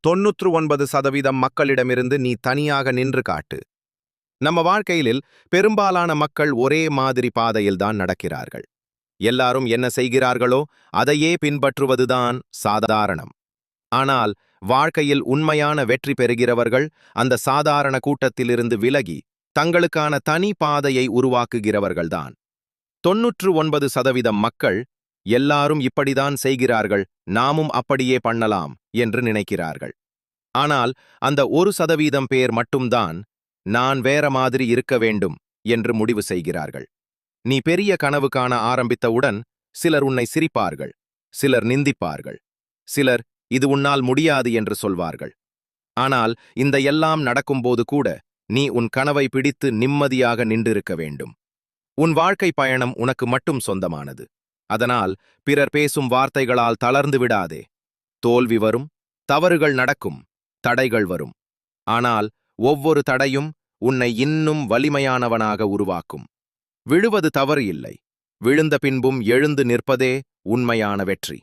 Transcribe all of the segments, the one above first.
99% மக்களிடமிருந்து நீ தனியாக நின்று காட்டு. நம்ம வாழ்க்கையில் பெரும்பாலான மக்கள் ஒரே மாதிரி பாதையில்தான் நடக்கிறார்கள். எல்லாரும் என்ன செய்கிறார்களோ அதையே பின்பற்றுவதுதான் சாதாரணம். ஆனால் வாழ்க்கையில் உண்மையான வெற்றி பெறுகிறவர்கள் அந்த சாதாரண கூட்டத்திலிருந்து விலகி தங்களுக்கான தனி பாதையை உருவாக்குகிறவர்கள்தான். 99% மக்கள் எல்லாரும் இப்படிதான் செய்கிறார்கள், நாமும் அப்படியே பண்ணலாம் என்று நினைக்கிறார்கள். ஆனால் அந்த 1% பேர் மட்டும்தான் நான் வேற மாதிரி இருக்க வேண்டும் என்று முடிவு செய்கிறார்கள். நீ பெரிய கனவு காண ஆரம்பித்தவுடன் சிலர் உன்னை சிரிப்பார்கள், சிலர் நிந்திப்பார்கள், சிலர் இது உன்னால் முடியாது என்று சொல்வார்கள். ஆனால் இந்த எல்லாம் நடக்கும்போது கூட நீ உன் கனவை பிடித்து நிம்மதியாக நின்றிருக்க வேண்டும். உன் வாழ்க்கை பயணம் உனக்கு மட்டும் சொந்தமானது. அதனால் பிறர் பேசும் வார்த்தைகளால் தளர்ந்து விடாதே. தோல்வி வரும், தவறுகள் நடக்கும், தடைகள் வரும். ஆனால் ஒவ்வொரு தடையும் உன்னை இன்னும் வலிமையானவனாக உருவாக்கும். விழுவது தவறு இல்லை, விழுந்த பின்பும் எழுந்து நிற்பதே உண்மையான வெற்றி.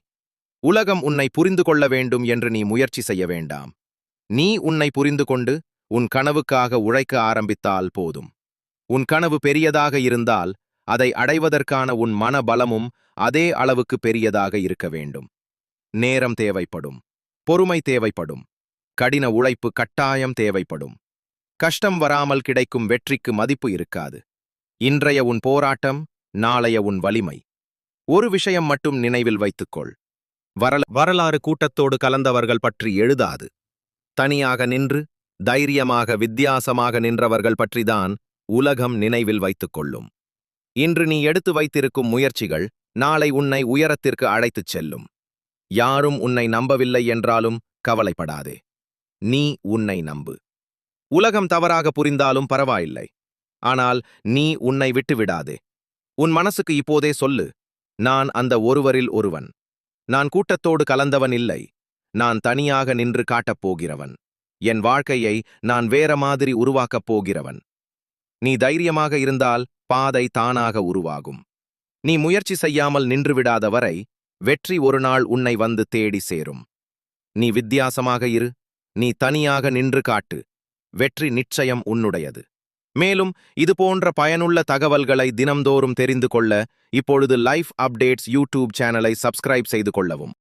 உலகம் உன்னை புரிந்து கொள்ள வேண்டும் என்று நீ முயற்சி செய்ய வேண்டாம். நீ உன்னை புரிந்து கொண்டு உன் கனவுக்காக உழைக்க ஆரம்பித்தால் போதும். உன் கனவு பெரியதாக இருந்தால் அதை அடைவதற்கான உன் மனபலமும் அதே அளவுக்கு பெரியதாக இருக்க வேண்டும். நேரம் தேவைப்படும், பொறுமை தேவைப்படும், கடின உழைப்பு கட்டாயம் தேவைப்படும். கஷ்டம் வராமல் கிடைக்கும் வெற்றிக்கு மதிப்பு இருக்காது. இன்றைய உன் போராட்டம், நாளைய உன் வலிமை. ஒரு விஷயம் மட்டும் நினைவில் வைத்துக்கொள். வரலாறு கூட்டத்தோடு கலந்தவர்கள் பற்றி எழுதாது. தனியாக நின்று தைரியமாக வித்தியாசமாக நின்றவர்கள் பற்றிதான் உலகம் நினைவில் வைத்துக் கொள்ளும். இன்று நீ எடுத்து வைத்திருக்கும் முயற்சிகள் நாளை உன்னை உயரத்திற்கு அழைத்துச் செல்லும். யாரும் உன்னை நம்பவில்லை என்றாலும் கவலைப்படாதே. நீ உன்னை நம்பு. உலகம் தவறாக புரிந்தாலும் பரவாயில்லை. ஆனால் நீ உன்னை விட்டுவிடாதே. உன் மனசுக்கு இப்போதே சொல்லு, நான் அந்த ஒருவரில் ஒருவன். நான் கூட்டத்தோடு கலந்தவன் இல்லை. நான் தனியாக நின்று காட்டப் போகிறவன். என் வாழ்க்கையை நான் வேற மாதிரி உருவாக்கப் போகிறவன். நீ தைரியமாக இருந்தால் பாதை தானாக உருவாகும். நீ முயற்சி செய்யாமல் நின்றுவிடாத வரை வெற்றி ஒரு நாள் உன்னை வந்து தேடி சேரும். நீ வித்தியாசமாக இரு, நீ தனியாக நின்று காட்டு. வெற்றி நிச்சயம் உன்னுடையது. மேலும் இதுபோன்ற பயனுள்ள தகவல்களை தினம்தோறும் தெரிந்து கொள்ள இப்பொழுது லைஃப் அப்டேட்ஸ் யூடியூப் சேனலை சப்ஸ்கிரைப் செய்து கொள்ளவும்.